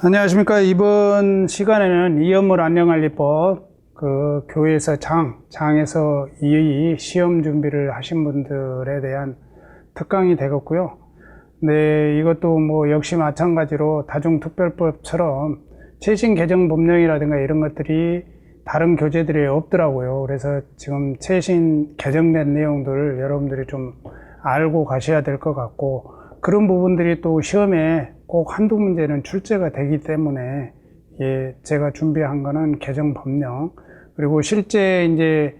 안녕하십니까. 이번 시간에는 이연물 안전관리법 교회에서 장에서 이의 시험 준비를 하신 분들에 대한 특강이 되겠고요. 네, 이것도 역시 마찬가지로 다중특별법처럼 최신 개정 법령이라든가 이런 것들이 다른 교재들이 없더라고요. 그래서 지금 최신 개정된 내용들을 여러분들이 좀 알고 가셔야 될 것 같고, 그런 부분들이 또 시험에 꼭 한두 문제는 출제가 되기 때문에 제가 준비한 거는 개정 법령, 그리고 실제 이제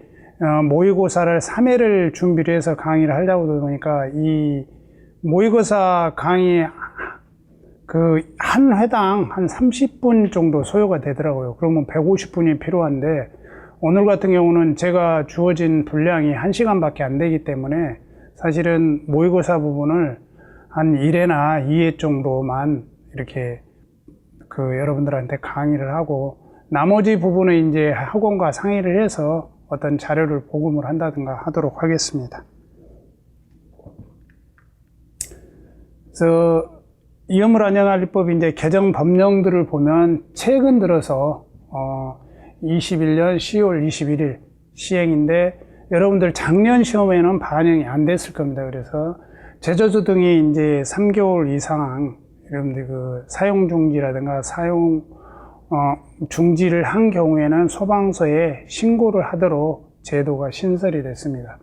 모의고사를 3회를 준비를 해서 강의를 하려고 보니까 이 모의고사 강의 한 회당 한 30분 정도 소요가 되더라고요. 그러면 150분이 필요한데, 오늘 같은 경우는 제가 주어진 분량이 1시간밖에 안 되기 때문에 사실은 모의고사 부분을 한 1회나 2회 정도만 이렇게 여러분들한테 강의를 하고, 나머지 부분은 이제 학원과 상의를 해서 어떤 자료를 보급을 한다든가 하도록 하겠습니다. 그래서 이연물 안전관리법 이제 개정 법령들을 보면 최근 들어서 21년 10월 21일 시행인데, 여러분들 작년 시험에는 반영이 안 됐을 겁니다. 그래서 제조소 등이 이제 3개월 이상 여러분들 사용 중지라든가 사용 중지를 한 경우에는 소방서에 신고를 하도록 제도가 신설이 됐습니다.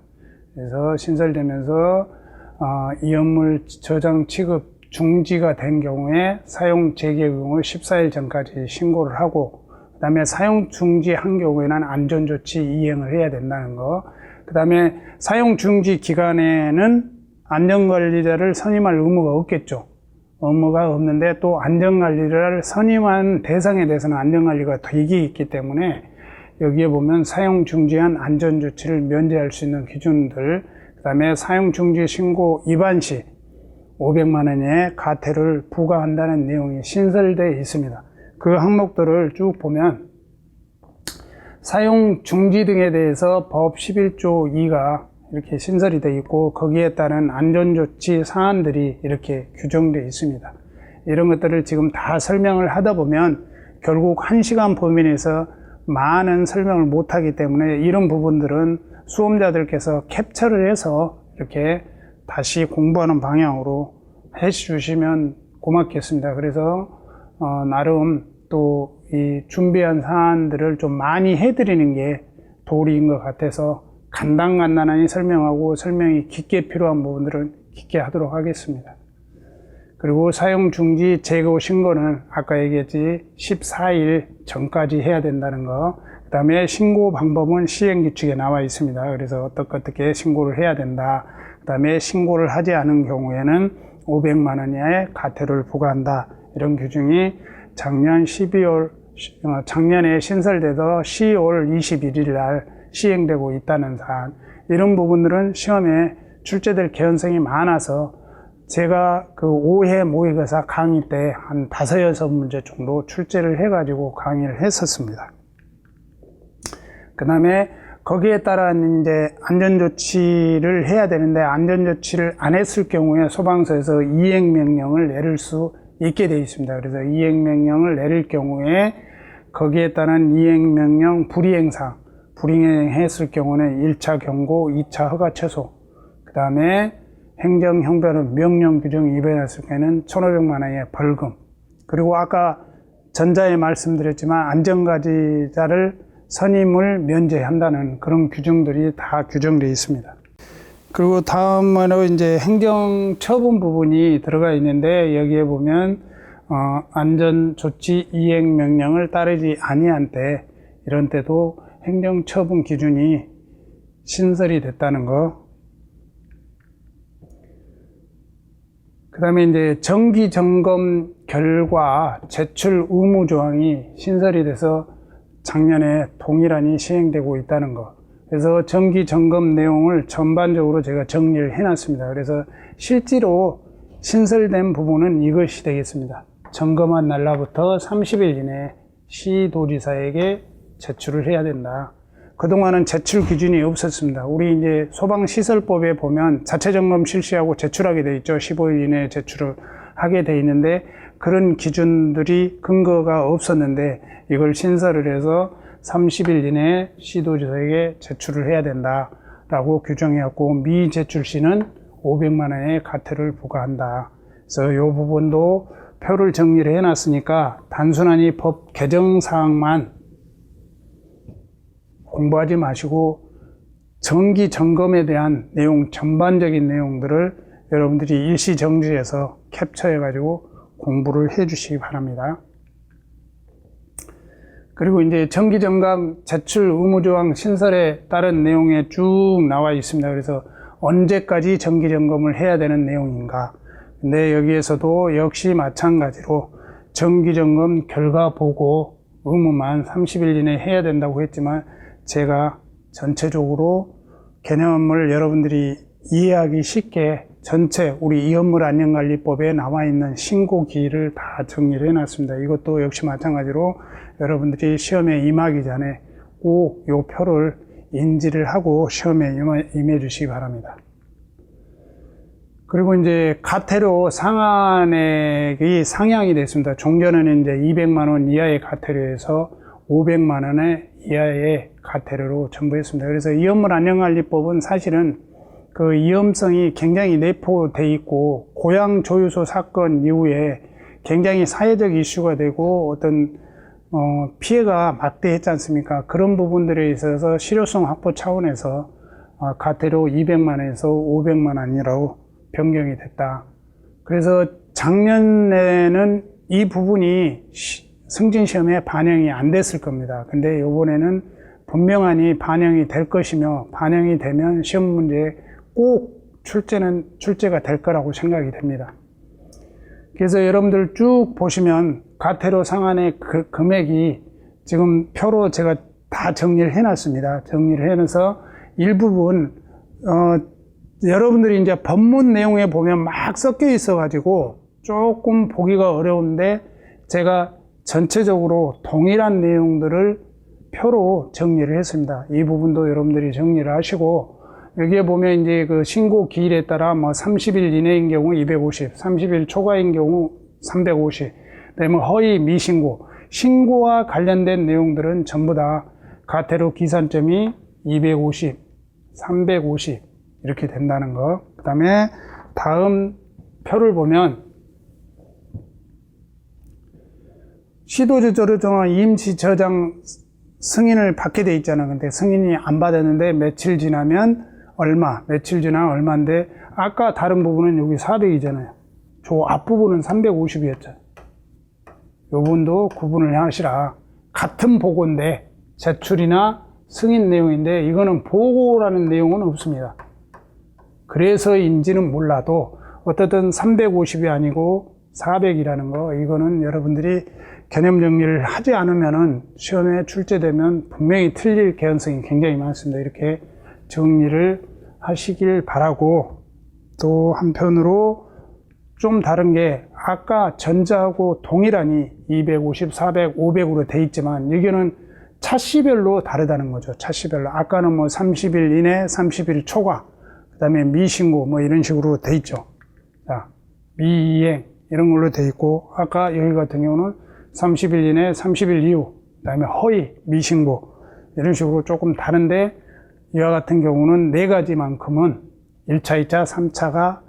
그래서 신설되면서 이연물 저장 취급 중지가 된 경우에 사용 재개 경우 14일 전까지 신고를 하고, 그 다음에 사용 중지한 경우에는 안전조치 이행을 해야 된다는 거, 그 다음에 사용 중지 기간에는 안전관리자를 선임할 의무가 없겠죠. 의무가 없는데, 또 안전관리자를 선임한 대상에 대해서는 안전관리가 되기 있기 때문에 여기에 보면 사용 중지한 안전조치를 면제할 수 있는 기준들, 그 다음에 사용 중지 신고 위반 시 500만 원의 과태료를 부과한다는 내용이 신설되어 있습니다. 그 항목들을 쭉 보면 사용 중지 등에 대해서 법 11조 2가 이렇게 신설이 되어 있고, 거기에 따른 안전조치 사안들이 이렇게 규정되어 있습니다. 이런 것들을 지금 다 설명을 하다 보면 결국 1시간 범위 내에서 많은 설명을 못하기 때문에 이런 부분들은 수험자들께서 캡처를 해서 이렇게 다시 공부하는 방향으로 해주시면 고맙겠습니다. 그래서 나름 또 이 준비한 사안들을 좀 많이 해드리는 게 도리인 것 같아서 간단하게 설명하고, 설명이 깊게 필요한 부분들은 깊게 하도록 하겠습니다. 그리고 사용 중지 재고 신고는 아까 얘기했지 14일 전까지 해야 된다는 거, 그 다음에 신고 방법은 시행규칙에 나와 있습니다. 그래서 어떻게 신고를 해야 된다. 그 다음에 신고를 하지 않은 경우에는 500만 원의 과태료를 부과한다. 이런 규정이 작년에 신설돼서 10월 21일 날 시행되고 있다는 사안, 이런 부분들은 시험에 출제될 개연성이 많아서 제가 5회 모의고사 강의 때 한 5, 6문제 정도 출제를 해가지고 강의를 했었습니다. 그 다음에 거기에 따라 이제 안전조치를 해야 되는데, 안전조치를 안 했을 경우에 소방서에서 이행명령을 내릴 수 있게 되어 있습니다. 그래서 이행명령을 내릴 경우에 거기에 따른 이행명령 불이행사항, 불이행했을 경우는 1차 경고, 2차 허가 취소, 그 다음에 행정형벌은 명령 규정 위반했을 경우에는 1,500만 원의 벌금, 그리고 아까 전자에 말씀드렸지만 안전관리자를 선임을 면제한다는 그런 규정들이 다 규정되어 있습니다. 그리고 다음으로 이제 행정처분 부분이 들어가 있는데, 여기에 보면 안전조치 이행 명령을 따르지 아니한 때, 이런 때도 행정처분 기준이 신설이 됐다는 거. 그 다음에 이제 정기점검 결과 제출 의무 조항이 신설이 돼서 작년에 동일하니 시행되고 있다는 거. 그래서 정기 점검 내용을 전반적으로 제가 정리를 해놨습니다. 그래서 실제로 신설된 부분은 이것이 되겠습니다. 점검한 날로부터 30일 이내에 시도지사에게 제출을 해야 된다. 그동안은 제출 기준이 없었습니다. 우리 이제 소방시설법에 보면 자체 점검 실시하고 제출하게 돼 있죠. 15일 이내에 제출을 하게 돼 있는데, 그런 기준들이 근거가 없었는데 이걸 신설을 해서 30일 이내에 시도지사에게 제출을 해야 된다라고 규정해왔고, 미제출 시는 500만 원의 과태료를 부과한다. 그래서 이 부분도 표를 정리를 해놨으니까 단순하니 법 개정 사항만 공부하지 마시고 정기 점검에 대한 내용, 전반적인 내용들을 여러분들이 일시정지해서 캡처해 가지고 공부를 해 주시기 바랍니다. 그리고 이제 정기점검 제출 의무조항 신설에 따른 내용에 쭉 나와 있습니다. 그래서 언제까지 정기점검을 해야 되는 내용인가. 근데 여기에서도 역시 마찬가지로 정기점검 결과 보고 의무만 30일 이내에 해야 된다고 했지만, 제가 전체적으로 개념을 여러분들이 이해하기 쉽게 전체 우리 이업물 안전관리법에 나와 있는 신고기일을 다 정리를 해놨습니다. 이것도 역시 마찬가지로 여러분들이 시험에 임하기 전에 꼭 이 표를 인지를 하고 시험에 임해 주시기 바랍니다. 그리고 이제 과태료 상한액이 상향이 됐습니다. 종전에는 이제 200만 원 이하의 과태료에서 500만 원의 이하의 과태료로 전부했습니다. 그래서 이업물 안전관리법은 사실은 그 위험성이 굉장히 내포되어 있고, 고양 조유소 사건 이후에 굉장히 사회적 이슈가 되고 어떤 피해가 막대했지 않습니까? 그런 부분들에 있어서 실효성 확보 차원에서 과태료 200만 원에서 500만 원이라고 변경이 됐다. 그래서 작년에는 이 부분이 승진시험에 반영이 안 됐을 겁니다. 근데 이번에는 분명하니 반영이 될 것이며, 반영이 되면 시험 문제에 꼭 출제가 될 거라고 생각이 됩니다. 그래서 여러분들 쭉 보시면 과태료 상한의 그 금액이 지금 표로 제가 다 정리를 해놨습니다. 정리를 해놔서 일부분 여러분들이 이제 법문 내용에 보면 막 섞여 있어가지고 조금 보기가 어려운데, 제가 전체적으로 동일한 내용들을 표로 정리를 했습니다. 이 부분도 여러분들이 정리를 하시고, 여기에 보면 이제 그 신고 기일에 따라 뭐 30일 이내인 경우 250, 30일 초과인 경우 350, 그다음에 허위 미신고, 신고와 관련된 내용들은 전부 다 과태료 기산점이 250, 350 이렇게 된다는 거. 그다음에 다음 표를 보면 시도지조정 임시 저장 승인을 받게 돼 있잖아. 근데 승인이 안 받았는데 며칠 지나면 얼마, 며칠 지나면 얼마인데, 아까 다른 부분은 여기 400이잖아요. 저 앞부분은 350이었죠. 요 부분도 구분을 하시라. 같은 보고인데, 제출이나 승인 내용인데, 이거는 보고라는 내용은 없습니다. 그래서인지는 몰라도, 어떻든 350이 아니고 400이라는 거, 이거는 여러분들이 개념 정리를 하지 않으면은 시험에 출제되면 분명히 틀릴 개연성이 굉장히 많습니다. 이렇게 정리를 하시길 바라고, 또 한편으로 좀 다른 게, 아까 전자하고 동일하니 250, 400, 500으로 돼 있지만 여기는 차시별로 다르다는 거죠. 차시별로. 아까는 뭐 30일 이내, 30일 초과, 그 다음에 미신고 뭐 이런 식으로 돼 있죠. 자, 미이행 이런 걸로 돼 있고, 아까 여기 같은 경우는 30일 이내, 30일 이후, 그 다음에 허위, 미신고 이런 식으로 조금 다른데, 이와 같은 경우는 4가지만큼은 1차, 2차, 3차가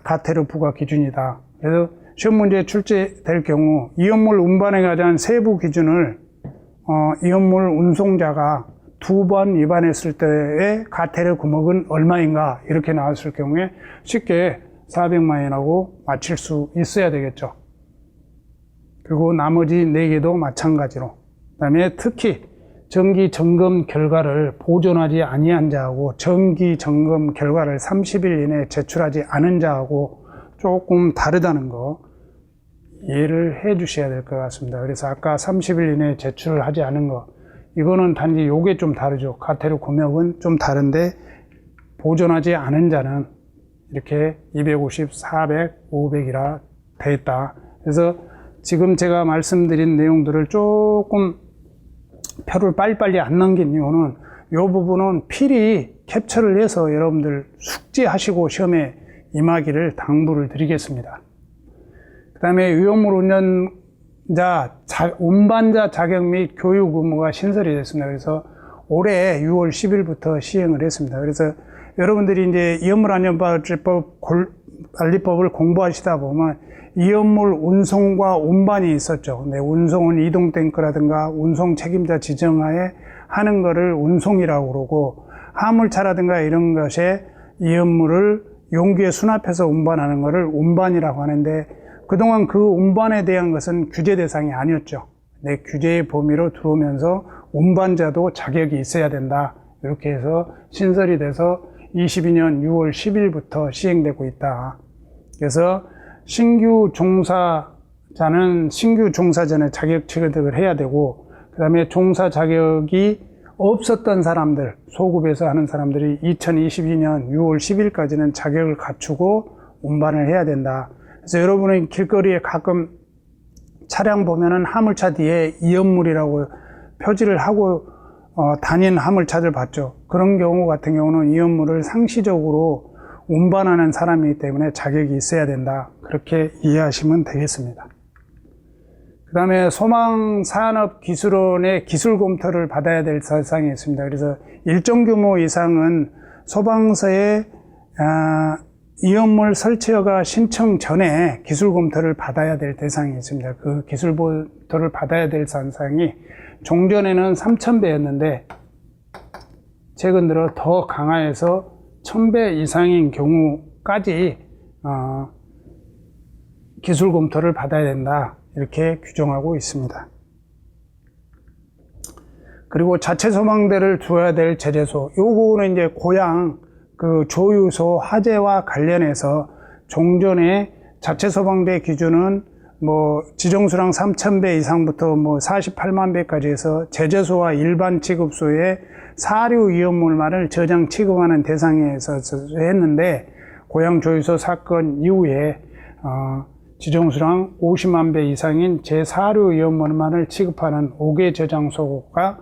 과태료 부과 기준이다. 그래서 시험 문제에 출제될 경우 이업물 운반에 관한 세부 기준을 이업물 운송자가 2번 위반했을 때의 과태료 금액은 얼마인가 이렇게 나왔을 경우에 쉽게 400만 원하고 맞출 수 있어야 되겠죠. 그리고 나머지 4개도 마찬가지로. 그 다음에 특히 정기 점검 결과를 보존하지 아니한 자하고 정기 점검 결과를 30일 이내에 제출하지 않은 자하고 조금 다르다는 거 이해를 해 주셔야 될 것 같습니다. 그래서 아까 30일 이내에 제출을 하지 않은 거, 이거는 단지 요게 좀 다르죠. 과태료 금액은 좀 다른데, 보존하지 않은 자는 이렇게 250, 400, 500이라 돼 있다. 그래서 지금 제가 말씀드린 내용들을 조금 표를 빨리빨리 안 넘긴 이유는, 이 부분은 필히 캡처를 해서 여러분들 숙지하시고 시험에 임하기를 당부를 드리겠습니다. 그 그다음에 위험물 운전자 운반자 자격 및 교육 의무가 신설이 됐습니다. 그래서 올해 6월 10일부터 시행을 했습니다. 그래서 여러분들이 이제 위험물 안전관리법 관리법을 공부하시다 보면 위험물 운송과 운반이 있었죠. 근데 운송은 이동 탱크라든가 운송 책임자 지정하에 하는 거를 운송이라고 그러고, 화물차라든가 이런 것에 위험물을 용기에 수납해서 운반하는 것을 운반이라고 하는데, 그동안 그 운반에 대한 것은 규제 대상이 아니었죠. 내 규제의 범위로 들어오면서 운반자도 자격이 있어야 된다. 이렇게 해서 신설이 돼서 22년 6월 10일부터 시행되고 있다. 그래서 신규 종사자는 신규 종사 전에 자격 취득을 해야 되고, 그 다음에 종사 자격이 없었던 사람들, 소급해서 하는 사람들이 2022년 6월 10일까지는 자격을 갖추고 운반을 해야 된다. 그래서 여러분은 길거리에 가끔 차량 보면은 화물차 뒤에 위험물이라고 표지를 하고 다니는 화물차들 봤죠. 그런 경우 같은 경우는 위험물을 상시적으로 운반하는 사람이기 때문에 자격이 있어야 된다. 그렇게 이해하시면 되겠습니다. 그 다음에 소방산업기술원의 기술 검토를 받아야 될 대상이 있습니다. 그래서 일정 규모 이상은 소방서에 위험물 설치허가 신청 전에 기술 검토를 받아야 될 대상이 있습니다. 그 기술 검토를 받아야 될 대상이 종전에는 3,000배였는데 최근 들어 더 강화해서 1,000배 이상인 경우까지 기술 검토를 받아야 된다. 이렇게 규정하고 있습니다. 그리고 자체 소방대를 두어야 될 제재소. 요거는 이제 고양 그 조유소 화재와 관련해서 종전에 자체 소방대 기준은 뭐 지정수량 3,000배 이상부터 뭐 48만 배까지 해서 제재소와 일반 취급소에 사료 위험물만을 저장 취급하는 대상에서 했는데, 고양 조유소 사건 이후에 지정수량 50만 배 이상인 제사료 위험물만을 취급하는 5개 저장소가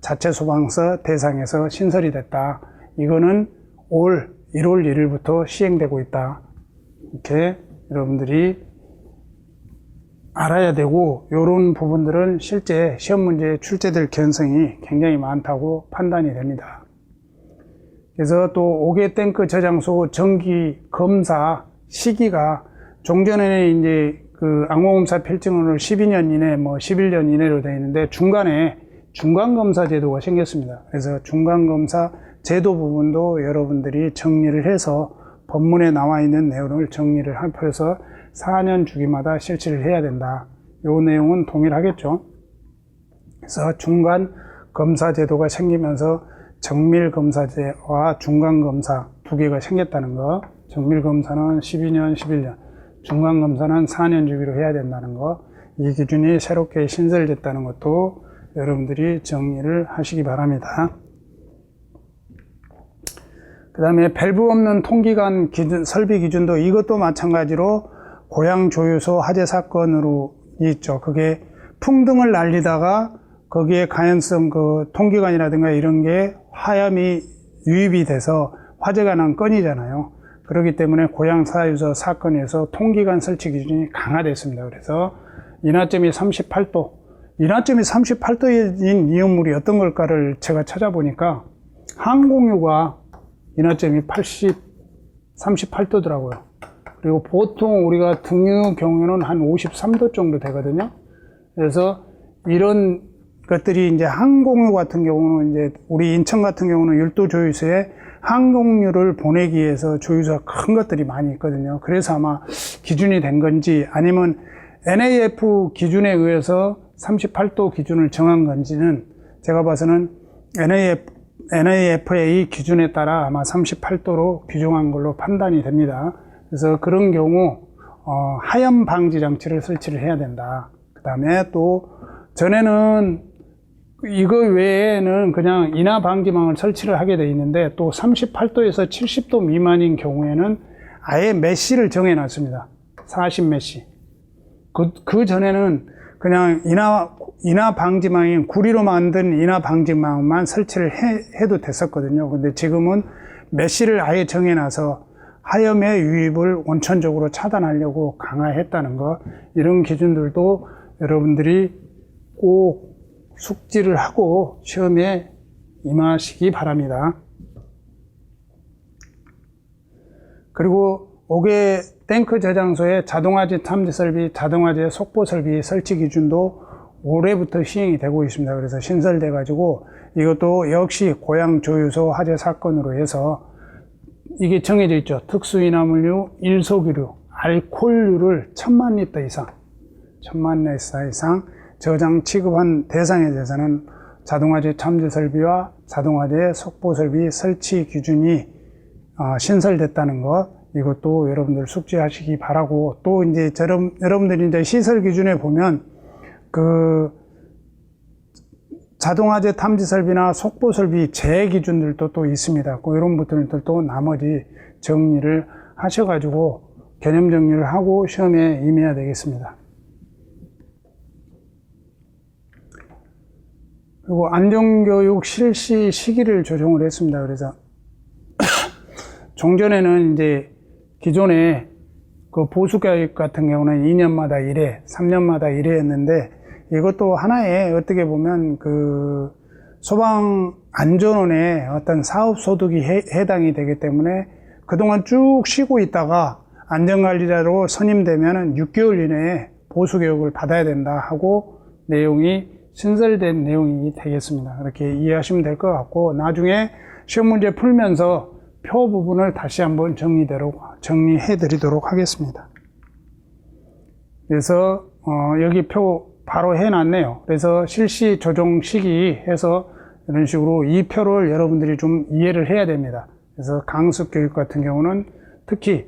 자체 소방서 대상에서 신설이 됐다. 이거는 올 1월 1일부터 시행되고 있다. 이렇게 여러분들이 알아야 되고, 이런 부분들은 실제 시험 문제에 출제될 가능성이 굉장히 많다고 판단이 됩니다. 그래서 또 5개 탱크 저장소 정기 검사 시기가 종전에는 이제 그 항공검사 필증으로 12년 이내, 뭐 11년 이내로 되어 있는데 중간에 중간검사 제도가 생겼습니다. 그래서 중간검사 제도 부분도 여러분들이 정리를 해서 법문에 나와 있는 내용을 정리를 합해서 4년 주기마다 실시를 해야 된다. 이 내용은 동일하겠죠. 그래서 중간 검사 제도가 생기면서 정밀 검사제와 중간 검사 두 개가 생겼다는 거. 정밀 검사는 12년, 11년, 중간 검사는 4년 주기로 해야 된다는 거. 이 기준이 새롭게 신설됐다는 것도 여러분들이 정리를 하시기 바랍니다. 그 다음에 밸브 없는 통기관 기준, 설비 기준도 이것도 마찬가지로 고양 조유소 화재 사건으로 있죠. 그게 풍등을 날리다가 거기에 가연성 그 통기관이라든가 이런 게 화염이 유입이 돼서 화재가 난 건이잖아요. 그렇기 때문에 고양 사유소 사건에서 통기관 설치 기준이 강화됐습니다. 그래서 인하점이 38도, 인하점이 38도인 위험물이 어떤 걸까를 제가 찾아보니까 항공유가 인하점이 38도더라고요. 그리고 보통 우리가 등유 경우는 한 53도 정도 되거든요. 그래서 이런 것들이 이제 항공유 같은 경우는 이제 우리 인천 같은 경우는 율도 조유소에 항공유를 보내기 위해서 조유소가 큰 것들이 많이 있거든요. 그래서 아마 기준이 된 건지 아니면 NAF 기준에 의해서 38도 기준을 정한 건지는 제가 봐서는 NAFA 기준에 따라 아마 38도로 규정한 걸로 판단이 됩니다. 그래서 그런 경우 하염 방지 장치를 설치를 해야 된다. 그 다음에 또 전에는 이거 외에는 그냥 인하 방지망을 설치를 하게 돼 있는데, 또 38도에서 70도 미만인 경우에는 아예 메시를 정해 놨습니다. 40메시. 그 전에는 그냥 인하 방지망인 구리로 만든 인하 방지망만 설치를 해도 됐었거든요. 근데 지금은 메시를 아예 정해 놔서 하염의 유입을 원천적으로 차단하려고 강화했다는 것, 이런 기준들도 여러분들이 꼭 숙지를 하고 시험에 임하시기 바랍니다. 그리고 5개 탱크 저장소의 자동화재 탐지 설비, 자동화재 속보 설비 설치 기준도 올해부터 시행이 되고 있습니다. 그래서 신설돼 가지고 이것도 역시 고양 조유소 화재 사건으로 해서 이게 정해져 있죠. 특수인화물류, 일소기류, 알코올류를 1000만 리터 이상, 1000만 리터 이상 저장 취급한 대상에 대해서는 자동화재 탐지 설비와 자동화재 속보 설비 설치 기준이 신설됐다는 것, 이것도 여러분들 숙지하시기 바라고, 또 이제 여러분들이 이제 시설 기준에 보면 그 자동화재 탐지 설비나 속보 설비 제해 기준들도 또 있습니다. 이런 것들도 나머지 정리를 하셔가지고 개념 정리를 하고 시험에 임해야 되겠습니다. 그리고 안전교육 실시 시기를 조정을 했습니다. 그래서 종전에는 이제 기존에 그 보수교육 같은 경우는 2년마다 1회, 3년마다 1회였는데, 이것도 하나의 어떻게 보면 그 소방 안전원의 어떤 사업 소득이 해당이 되기 때문에 그동안 쭉 쉬고 있다가 안전관리자로 선임되면은 6개월 이내에 보수교육을 받아야 된다 하고 내용이 신설된 내용이 되겠습니다. 그렇게 이해하시면 될 것 같고, 나중에 시험 문제 풀면서 표 부분을 다시 한번 정리해 드리도록 하겠습니다. 그래서 여기 표 바로 해놨네요. 그래서 실시 조정 시기 해서 이런 식으로 이 표를 여러분들이 좀 이해를 해야 됩니다. 그래서 강습 교육 같은 경우는 특히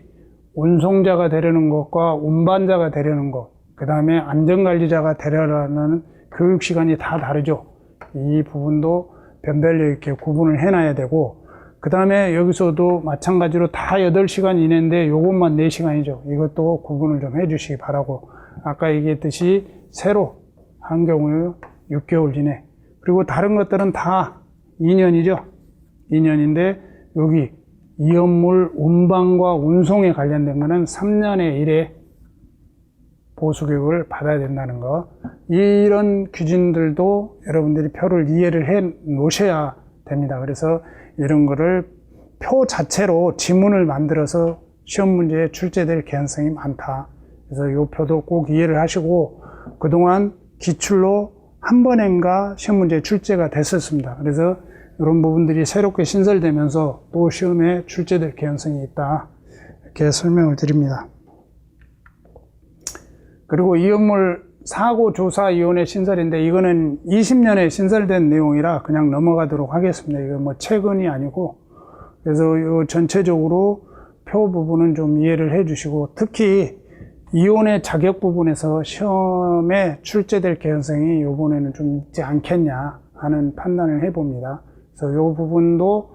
운송자가 되려는 것과 운반자가 되려는 것, 그 다음에 안전관리자가 되려는 교육 시간이 다 다르죠. 이 부분도 변별력 있게 구분을 해놔야 되고, 그 다음에 여기서도 마찬가지로 다 8시간 이내인데 요것만 4시간이죠. 이것도 구분을 좀 해주시기 바라고, 아까 얘기했듯이 새로 한 경우에 6개월 이내, 그리고 다른 것들은 다 2년이죠. 2년인데 여기 이업물 운반과 운송에 관련된 거는 3년에 1회 보수교육을 받아야 된다는 거, 이런 기준들도 여러분들이 표를 이해를 해 놓으셔야 됩니다. 그래서 이런 거를 표 자체로 지문을 만들어서 시험 문제에 출제될 개연성이 많다. 그래서 이 표도 꼭 이해를 하시고, 그동안 기출로 한 번인가 시험 문제에 출제가 됐었습니다. 그래서 이런 부분들이 새롭게 신설되면서 또 시험에 출제될 개연성이 있다. 이렇게 설명을 드립니다. 그리고 이업물 사고조사위원회 신설인데, 이거는 20년에 신설된 내용이라 그냥 넘어가도록 하겠습니다. 이거 뭐 최근이 아니고, 그래서 이 전체적으로 표 부분은 좀 이해를 해 주시고, 특히 이혼의 자격 부분에서 시험에 출제될 개연성이 이번에는 좀 있지 않겠냐 하는 판단을 해봅니다. 그래서 이 부분도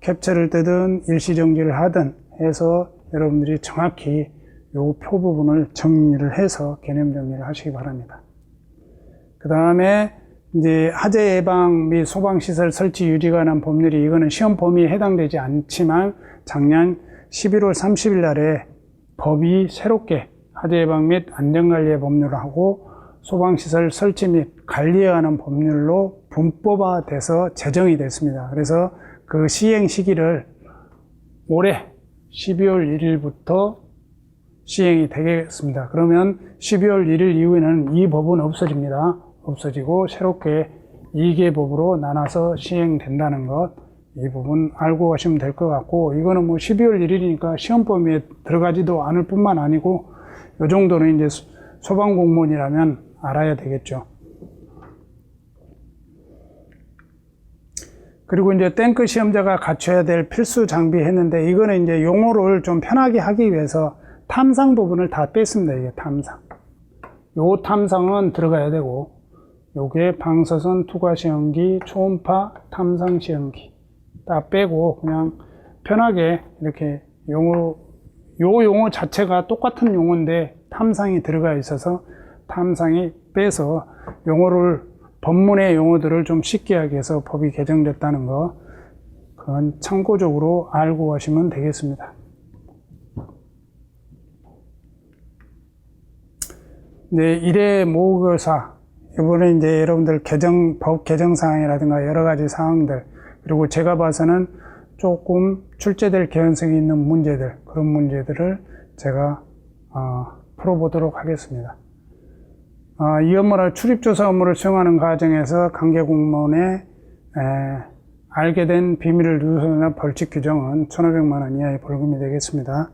캡처를 뜨든 일시정지를 하든 해서 여러분들이 정확히 요 표 부분을 정리를 해서 개념 정리를 하시기 바랍니다. 그 다음에 이제 화재 예방 및 소방시설 설치 유지에 관한 법률이, 이거는 시험 범위에 해당되지 않지만 작년 11월 30일 날에 법이 새롭게 화재 예방 및 안전관리의 법률을 하고 소방시설 설치 및 관리에 관한 법률로 분법화돼서 제정이 됐습니다. 그래서 그 시행 시기를 올해 12월 1일부터 시행이 되겠습니다. 그러면 12월 1일 이후에는 이 법은 없어집니다. 없어지고 새롭게 2개 법으로 나눠서 시행된다는 것, 이 부분 알고 가시면 될 것 같고, 이거는 뭐 12월 1일이니까 시험 범위에 들어가지도 않을 뿐만 아니고, 이 정도는 이제 소방공무원이라면 알아야 되겠죠. 그리고 이제 탱크 시험자가 갖춰야 될 필수 장비 했는데, 이거는 이제 용어를 좀 편하게 하기 위해서 탐상 부분을 다 뺐습니다. 이게 탐상. 요 탐상은 들어가야 되고, 요게 방사선 투과 시험기, 초음파 탐상 시험기 다 빼고 그냥 편하게 이렇게 요 용어 자체가 똑같은 용어인데 탐상이 들어가 있어서 탐상이 빼서 용어를, 법문의 용어들을 좀 쉽게 하기 위해서 법이 개정됐다는 거, 그건 참고적으로 알고 가시면 되겠습니다. 이제 1회 모의고사, 이번에 이제 여러분들 법 개정 사항이라든가 여러 가지 사항들, 그리고 제가 봐서는 조금 출제될 개연성이 있는 문제들, 그런 문제들을 제가 풀어보도록 하겠습니다. 이 업무를 출입조사 업무를 수행하는 과정에서 관계 공무원의 알게 된 비밀을 누설이나 벌칙 규정은 1,500만 원 이하의 벌금이 되겠습니다.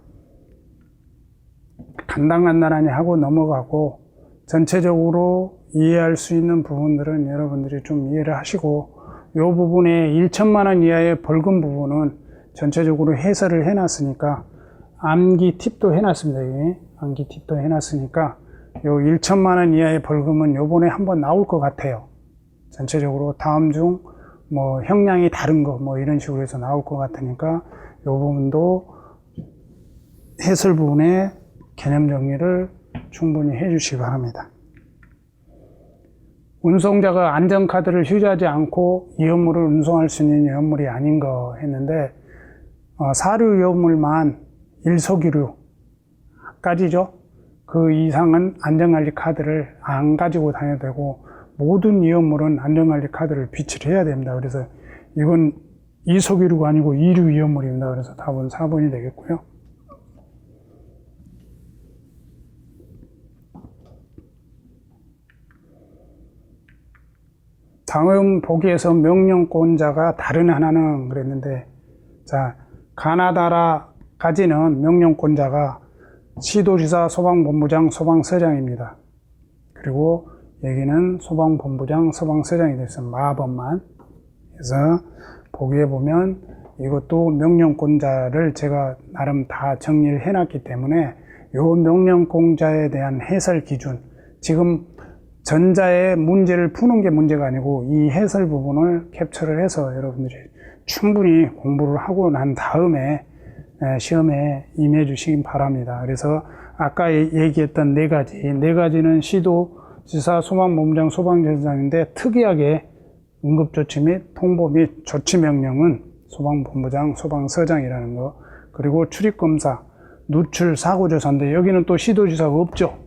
간단간단하니 하고 넘어가고, 전체적으로 이해할 수 있는 부분들은 여러분들이 좀 이해를 하시고, 이 부분에 1천만 원 이하의 벌금 부분은 전체적으로 해설을 해놨으니까, 암기 팁도 해놨습니다. 여기. 암기 팁도 해놨으니까, 요 1천만 원 이하의 벌금은 요번에 한번 나올 것 같아요. 전체적으로 다음 중 뭐 형량이 다른 거 뭐 이런 식으로 해서 나올 것 같으니까 요 부분도 해설 부분에 개념 정리를 충분히 해 주시기 바랍니다. 운송자가 안전카드를 휴지하지 않고 이 업무를 운송할 수 있는 업무이 아닌 거 했는데, 사료 위험물만 일석이류까지죠. 그 이상은 안전관리 카드를 안 가지고 다녀도 되고, 모든 위험물은 안전관리 카드를 비치를 해야 됩니다. 그래서 이건 이석이류가 아니고 이류 위험물입니다. 그래서 답은 4번이 되겠고요. 다음 보기에서 명령권자가 다른 하나는 그랬는데, 자, 가나다라까지는 명령권자가 시도지사, 소방본부장, 소방서장입니다. 그리고 여기는 소방본부장, 소방서장이 돼서 마법만. 그래서 보기에 보면 이것도 명령권자를 제가 나름 다 정리를 해놨기 때문에 이 명령권자에 대한 해설 기준, 지금 전자의 문제를 푸는 게 문제가 아니고 이 해설 부분을 캡처를 해서 여러분들이 충분히 공부를 하고 난 다음에 시험에 임해 주시기 바랍니다. 그래서 아까 얘기했던 네 가지는 시도지사, 소방본부장, 소방대장인데, 특이하게 응급조치 및 통보 및 조치명령은 소방본부장, 소방서장이라는 거, 그리고 출입검사, 누출 사고조사인데 여기는 또 시도지사가 없죠.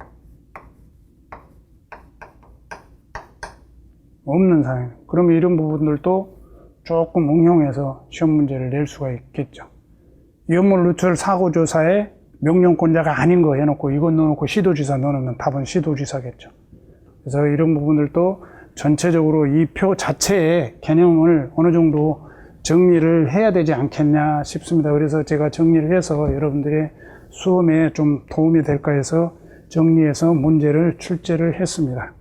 없는 상황. 그러면 이런 부분들도 조금 응용해서 시험 문제를 낼 수가 있겠죠. 위험물 누출 사고조사에 명령권자가 아닌 거 해놓고 이건 넣어놓고 시도지사 넣어놓으면 답은 시도지사겠죠. 그래서 이런 부분들도 전체적으로 이 표 자체의 개념을 어느 정도 정리를 해야 되지 않겠냐 싶습니다. 그래서 제가 정리를 해서 여러분들의 수험에 좀 도움이 될까 해서 정리해서 문제를 출제를 했습니다.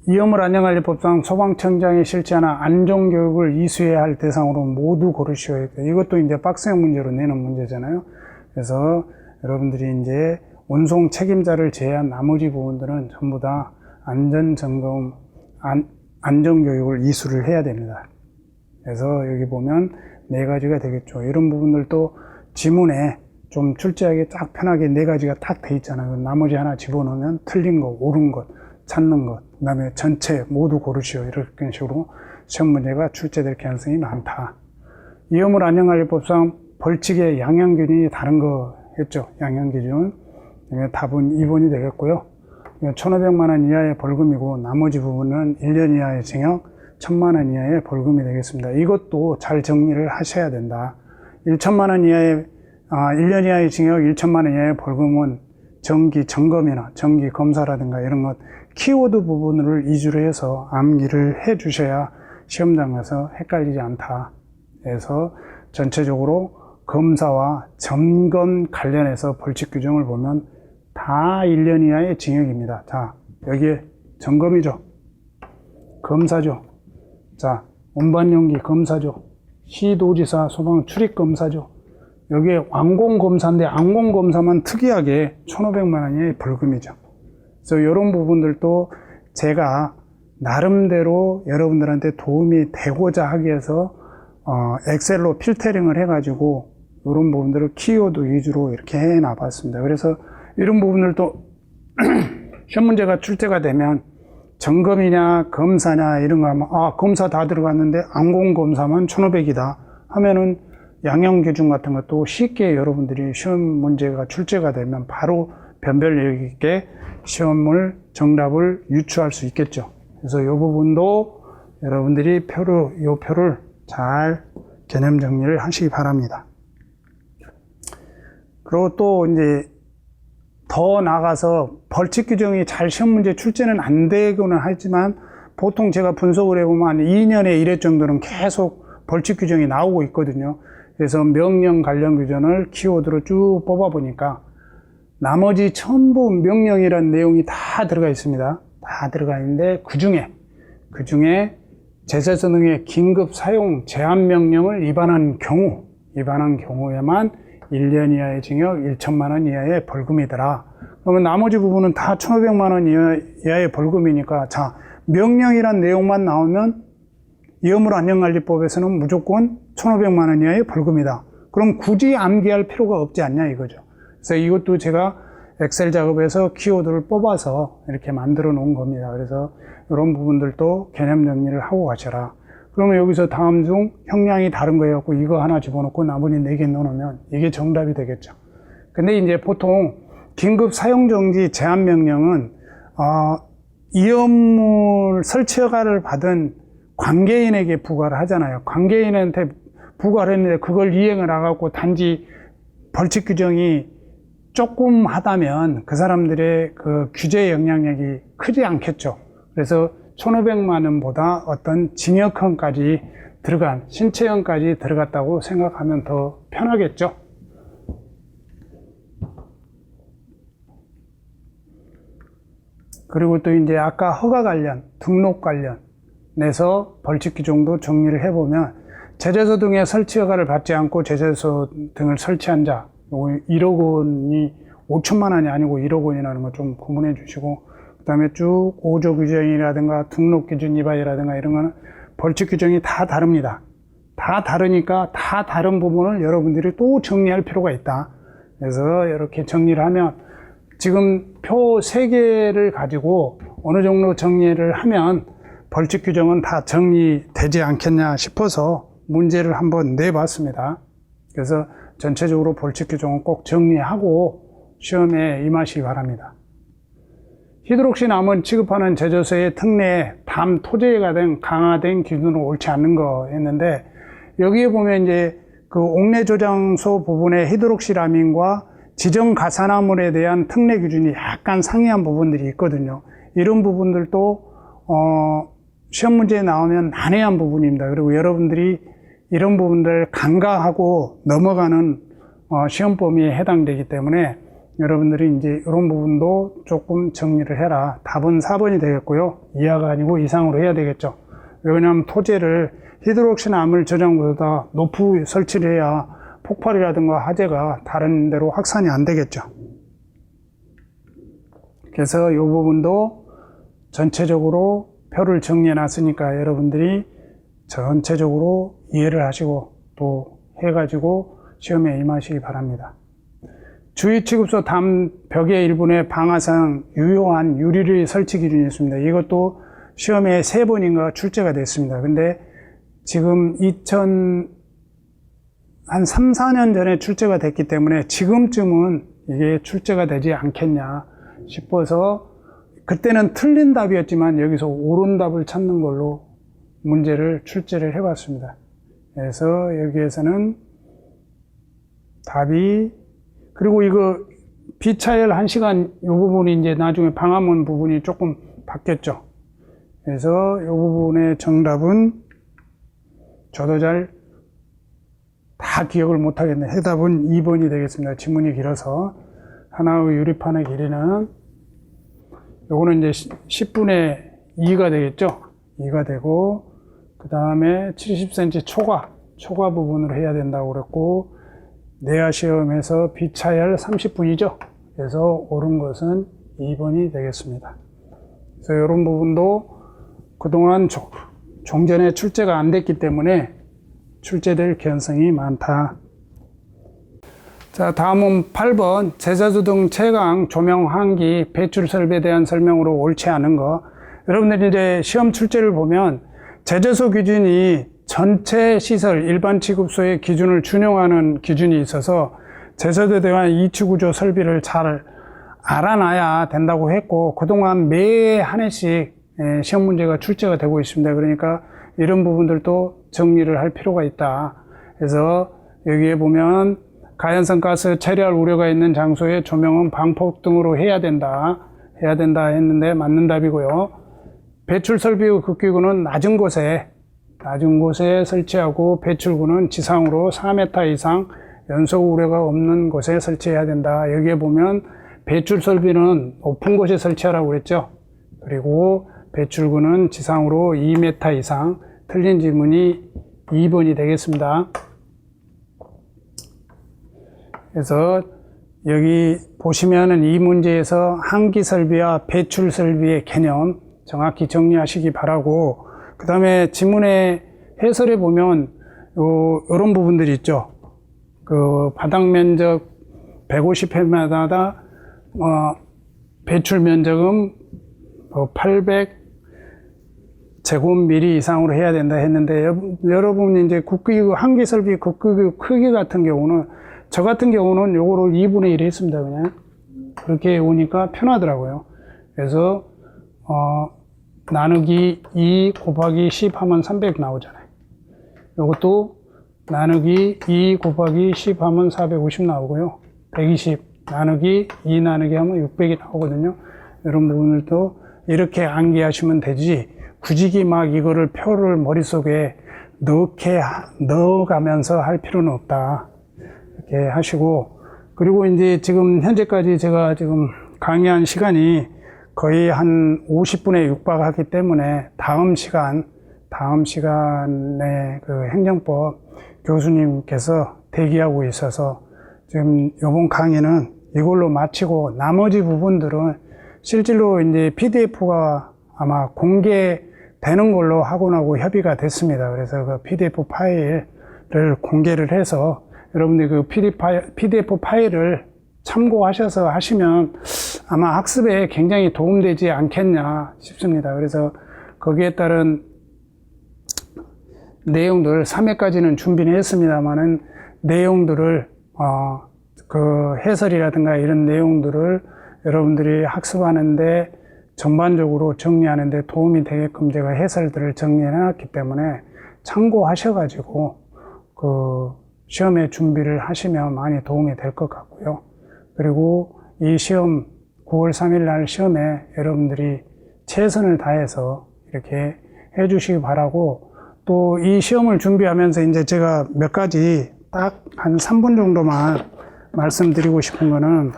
위험을 안전관리법상 소방청장이 실시하는 안전교육을 이수해야 할 대상으로 모두 고르시오. 이것도 이제 박스형 문제로 내는 문제잖아요. 그래서 여러분들이 이제 운송 책임자를 제외한 나머지 부분들은 전부 다 안전점검, 안전교육을 이수를 해야 됩니다. 그래서 여기 보면 네 가지가 되겠죠. 이런 부분들도 지문에 좀 출제하기 딱 편하게 네 가지가 딱 돼 있잖아요. 나머지 하나 집어넣으면 틀린 거, 옳은 것, 찾는 것, 그 다음에 전체 모두 고르시오. 이런 식으로 시험 문제가 출제될 가능성이 많다. 위험물 안전관리법상 벌칙의 양형기준이 다른 거 했죠. 양형기준. 답은 2번이 되겠고요. 1,500만 원 이하의 벌금이고 나머지 부분은 1년 이하의 징역, 1,000만 원 이하의 벌금이 되겠습니다. 이것도 잘 정리를 하셔야 된다. 1천만 원 이하의 1년 이하의 징역, 1천만 원 이하의 벌금은 정기 점검이나 정기 검사라든가 이런 것 키워드 부분을 위주로 해서 암기를 해 주셔야 시험장에서 헷갈리지 않다. 그래서 전체적으로 검사와 점검 관련해서 벌칙 규정을 보면 다 1년 이하의 징역입니다. 자, 여기에 점검이죠. 검사죠. 자, 운반용기 검사죠. 시도지사 소방 출입 검사죠. 여기에 완공검사인데 완공검사만 특이하게 1,500만 원의 벌금이죠. 그래서 이런 부분들도 제가 나름대로 여러분들한테 도움이 되고자 하기 위해서 엑셀로 필터링을 해가지고 이런 부분들을 키워드 위주로 이렇게 해놔봤습니다. 그래서 이런 부분들도 시험 문제가 출제가 되면 점검이냐 검사냐 이런 거 하면 검사 다 들어갔는데 완공검사만 1,500이다 하면은 양형 기준 같은 것도 쉽게 여러분들이 시험 문제가 출제가 되면 바로 변별력 있게 시험을 정답을 유추할 수 있겠죠. 그래서 이 부분도 여러분들이 이 표를 잘 개념 정리를 하시기 바랍니다. 그리고 또 이제 더 나가서 벌칙 규정이 잘 시험 문제 출제는 안 되고는 하지만 보통 제가 분석을 해보면 한 2년에 1회 정도는 계속 벌칙 규정이 나오고 있거든요. 그래서 명령 관련 규정을 키워드로 쭉 뽑아보니까 나머지 전부 명령이라는 내용이 다 들어가 있습니다. 다 들어가 있는데 그 중에 제재서 등의 긴급 사용 제한 명령을 위반한 경우에만 1년 이하의 징역 1천만 원 이하의 벌금이더라. 그러면 나머지 부분은 다 1,500만 원 이하의 벌금이니까, 자, 명령이란 내용만 나오면 위험물안전관리법에서는 무조건 1,500만 원 이하의 벌금이다. 그럼 굳이 암기할 필요가 없지 않냐 이거죠. 그래서 이것도 제가 엑셀 작업에서 키워드를 뽑아서 이렇게 만들어 놓은 겁니다. 그래서 이런 부분들도 개념 정리를 하고 가셔라. 그러면 여기서 다음 중 형량이 다른 거 해갖고 이거 하나 집어넣고 나머지 4개 넣어놓으면 이게 정답이 되겠죠. 근데 이제 보통 긴급 사용정지 제한명령은, 위험물 설치 허가를 받은 관계인에게 부과를 하잖아요. 관계인한테 부과를 했는데 그걸 이행을 하갖고 단지 벌칙 규정이 조금 하다면 그 사람들의 그 규제 영향력이 크지 않겠죠. 그래서 1,500만 원보다 어떤 징역형까지 들어간, 신체형까지 들어갔다고 생각하면 더 편하겠죠. 그리고 또 이제 아까 허가 관련, 등록 관련해서 벌칙 규정도 정리를 해보면, 제재소 등의 설치 허가를 받지 않고 제재소 등을 설치한 자, 1억 원이 5천만 원이 아니고 1억 원이라는 거 좀 구분해 주시고, 그 다음에 쭉 5조 규정이라든가 등록 기준 위반이라든가 이런 거는 벌칙 규정이 다 다릅니다. 다 다르니까 다 다른 부분을 여러분들이 또 정리할 필요가 있다. 그래서 이렇게 정리를 하면, 지금 표 3개를 가지고 어느 정도 정리를 하면 벌칙 규정은 다 정리되지 않겠냐 싶어서 문제를 한번 내봤습니다. 그래서 전체적으로 벌칙 규정은 꼭 정리하고 시험에 임하시기 바랍니다. 히드록시남은 취급하는 제조소의 특례, 담, 토지가 된 강화된 기준으로 옳지 않는 거 했는데, 여기에 보면 이제 그 옥내 조장소 부분의 히드록시라민과 지정 가산화물에 대한 특례 기준이 약간 상이한 부분들이 있거든요. 이런 부분들도 시험 문제에 나오면 난해한 부분입니다. 그리고 여러분들이 이런 부분들 간과하고 넘어가는 시험 범위에 해당되기 때문에 여러분들이 이제 이런 부분도 조금 정리를 해라. 답은 4번이 되겠고요. 이하가 아니고 이상으로 해야 되겠죠. 왜냐하면 토지를 히드록시남을 저장보다 높이 설치를 해야 폭발이라든가 화재가 다른 데로 확산이 안 되겠죠. 그래서 이 부분도 전체적으로 표를 정리해 놨으니까 여러분들이 전체적으로 이해를 하시고 또 해가지고 시험에 임하시기 바랍니다. 주위취급소 담 벽의 일부에 방화상 유효한 유리를 설치 기준이 있습니다. 이것도 시험에 3번인가 출제가 됐습니다. 근데 지금 한 3, 4년 전에 출제가 됐기 때문에 지금쯤은 이게 출제가 되지 않겠냐 싶어서, 그때는 틀린 답이었지만 여기서 옳은 답을 찾는 걸로 문제를 출제를 해봤습니다. 그래서 여기에서는 답이, 그리고 이거 비차열 1시간 이 부분이 이제 나중에 방화문 부분이 조금 바뀌었죠. 그래서 이 부분의 정답은 저도 잘 다 기억을 못 하겠네. 해답은 2번이 되겠습니다. 지문이 길어서. 하나의 유리판의 길이는 요거는 이제 10분의 2가 되겠죠. 2가 되고, 그 다음에 70cm 초과 부분으로 해야 된다고 그랬고, 내야 시험에서 비차열 30분이죠. 그래서 옳은 것은 2번이 되겠습니다. 그래서 이런 부분도 그동안 종전에 출제가 안 됐기 때문에 출제될 개연성이 많다. 자, 다음은 8번 제자수 등 채광, 조명, 환기, 배출 설비에 대한 설명으로 옳지 않은 거. 여러분들이 이제 시험 출제를 보면 제재소 기준이 전체 시설 일반 취급소의 기준을 준용하는 기준이 있어서 제소대에 대한 이치구조 설비를 잘 알아놔야 된다고 했고, 그동안 매 한 해씩 시험 문제가 출제가 되고 있습니다. 그러니까 이런 부분들도 정리를 할 필요가 있다. 그래서 여기에 보면 가연성 가스 처리할 우려가 있는 장소의 조명은 방폭 등으로 해야 된다 했는데 맞는 답이고요. 배출 설비의 극기구는 낮은 곳에 설치하고 배출구는 지상으로 4m 이상 연소 우려가 없는 곳에 설치해야 된다. 여기에 보면 배출 설비는 높은 곳에 설치하라고 그랬죠. 그리고 배출구는 지상으로 2m 이상. 틀린 질문이 2번이 되겠습니다. 그래서 여기 보시면은 이 문제에서 항기 설비와 배출 설비의 개념 정확히 정리하시기 바라고, 그 다음에 지문의 해설에 보면 이런 부분들이 있죠. 그 바닥 면적 150회마다 배출 면적은 800 제곱미리 이상으로 해야 된다 했는데, 여러분 이제 국기구 항기 설비 국기구 크기 같은 경우는 저 같은 경우는 요거를 2분의 1 했습니다. 그냥 그렇게 오니까 편하더라고요. 그래서 나누기 2 곱하기 10 하면 300 나오잖아요. 요것도 나누기 2 곱하기 10 하면 450 나오고요. 120 나누기 2 나누기 하면 600이 나오거든요. 이런 부분들도 이렇게 암기하시면 되지, 굳이 막 이거를 표를 머릿속에 넣어가면서 할 필요는 없다. 이렇게 하시고, 그리고 이제 지금 현재까지 제가 지금 강의한 시간이 거의 한 50분에 육박하기 때문에 다음 시간에 그 행정법 교수님께서 대기하고 있어서 지금 이번 강의는 이걸로 마치고, 나머지 부분들은 실질로 이제 PDF가 아마 공개되는 걸로 학원하고 협의가 됐습니다. 그래서 그 PDF 파일을 공개를 해서 여러분들이 그 PDF 파일을 참고하셔서 하시면 아마 학습에 굉장히 도움되지 않겠냐 싶습니다. 그래서 거기에 따른 내용들 3회까지는 준비는 했습니다만은 내용들을 그 해설이라든가 이런 내용들을 여러분들이 학습하는데 전반적으로 정리하는데 도움이 되게끔 제가 해설들을 정리해 놨기 때문에 참고하셔가지고 그 시험에 준비를 하시면 많이 도움이 될 것 같고요. 그리고 이 시험 9월 3일 날 시험에 여러분들이 최선을 다해서 이렇게 해 주시기 바라고, 또 이 시험을 준비하면서 이제 제가 몇 가지 딱 한 3분 정도만 말씀드리고 싶은 거는,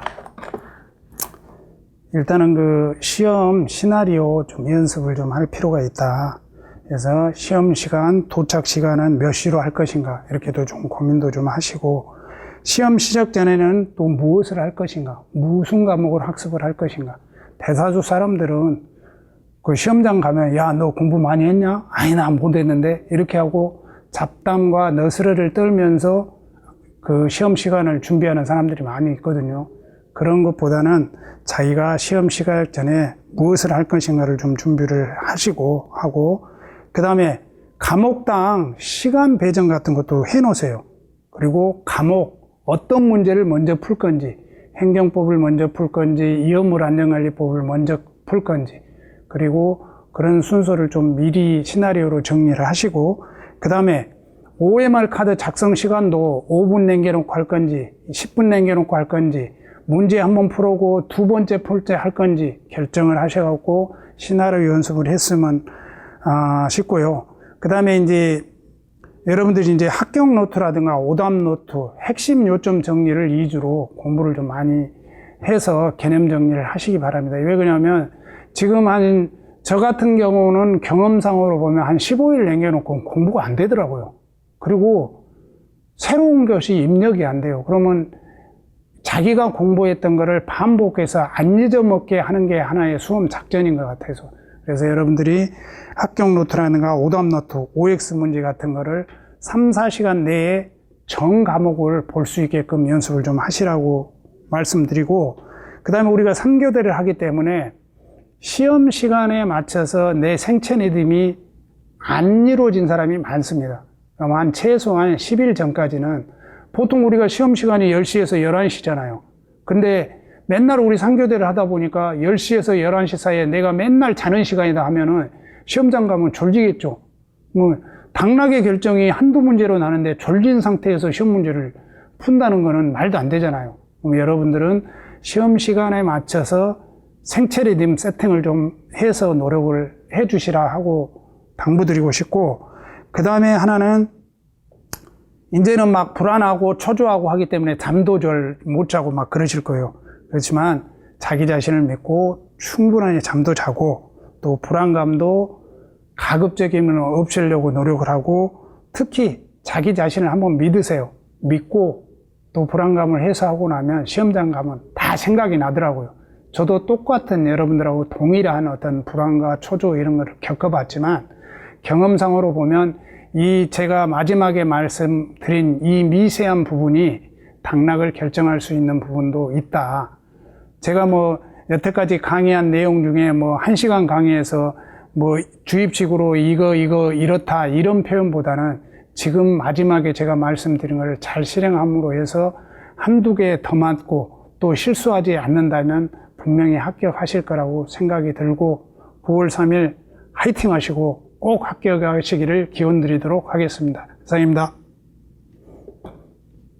일단은 그 시험 시나리오 좀 연습을 좀 할 필요가 있다. 그래서 시험 시간, 도착 시간은 몇 시로 할 것인가, 이렇게도 좀 고민도 좀 하시고, 시험 시작 전에는 또 무엇을 할 것인가, 무슨 과목을 학습을 할 것인가. 대다수 사람들은 그 시험장 가면 야, 너 공부 많이 했냐? 아니, 나 못했는데, 이렇게 하고 잡담과 너스레를 떨면서 그 시험 시간을 준비하는 사람들이 많이 있거든요. 그런 것보다는 자기가 시험 시작 전에 무엇을 할 것인가를 좀 준비를 하고, 그 다음에 과목당 시간 배정 같은 것도 해 놓으세요. 그리고 과목 어떤 문제를 먼저 풀 건지, 행정법을 먼저 풀 건지, 이업물 안전관리법을 먼저 풀 건지, 그리고 그런 순서를 좀 미리 시나리오로 정리를 하시고, 그 다음에 OMR 카드 작성 시간도 5분 남겨놓고 할 건지 10분 남겨놓고 할 건지, 문제 한번 풀고 두 번째 풀 때 할 건지 결정을 하셔갖고 시나리오 연습을 했으면 싶고요. 그 다음에 이제 여러분들이 이제 합격 노트라든가 오답 노트, 핵심 요점 정리를 위주로 공부를 좀 많이 해서 개념 정리를 하시기 바랍니다. 왜 그러냐면 지금 저 같은 경우는 경험상으로 보면 한 15일 남겨놓고 공부가 안 되더라고요. 그리고 새로운 것이 입력이 안 돼요. 그러면 자기가 공부했던 거를 반복해서 안 잊어먹게 하는 게 하나의 수험 작전인 것 같아서, 그래서 여러분들이 합격 노트라든가 오답 노트, OX 문제 같은 거를 3, 4시간 내에 전 과목을 볼 수 있게끔 연습을 좀 하시라고 말씀드리고, 그 다음에 우리가 3교대를 하기 때문에 시험 시간에 맞춰서 내 생체 리듬이 안 이루어진 사람이 많습니다. 한 최소한 10일 전까지는 보통 우리가 시험 시간이 10시에서 11시잖아요. 근데 맨날 우리 상교대를 하다 보니까 10시에서 11시 사이에 내가 맨날 자는 시간이다 하면은 시험장 가면 졸지겠죠. 뭐 당락의 결정이 한두 문제로 나는데 졸린 상태에서 시험 문제를 푼다는 거는 말도 안 되잖아요. 그럼 여러분들은 시험 시간에 맞춰서 생체 리듬 세팅을 좀 해서 노력을 해 주시라 하고 당부드리고 싶고, 그 다음에 하나는 이제는 막 불안하고 초조하고 하기 때문에 잠도 잘 못 자고 막 그러실 거예요. 그렇지만 자기 자신을 믿고 충분히 잠도 자고 또 불안감도 가급적이면 없애려고 노력을 하고, 특히 자기 자신을 한번 믿으세요. 믿고 또 불안감을 해소하고 나면 시험장 가면 다 생각이 나더라고요. 저도 똑같은 여러분들하고 동일한 어떤 불안과 초조 이런 걸 겪어봤지만 경험상으로 보면 이 제가 마지막에 말씀드린 이 미세한 부분이 당락을 결정할 수 있는 부분도 있다. 제가 뭐 여태까지 강의한 내용 중에 뭐 1시간 강의에서 뭐 주입식으로 이거 이렇다 이런 표현보다는 지금 마지막에 제가 말씀드린 걸 잘 실행함으로 해서 한두 개 더 맞고 또 실수하지 않는다면 분명히 합격하실 거라고 생각이 들고 9월 3일 화이팅 하시고 꼭 합격하시기를 기원 드리도록 하겠습니다. 이상입니다.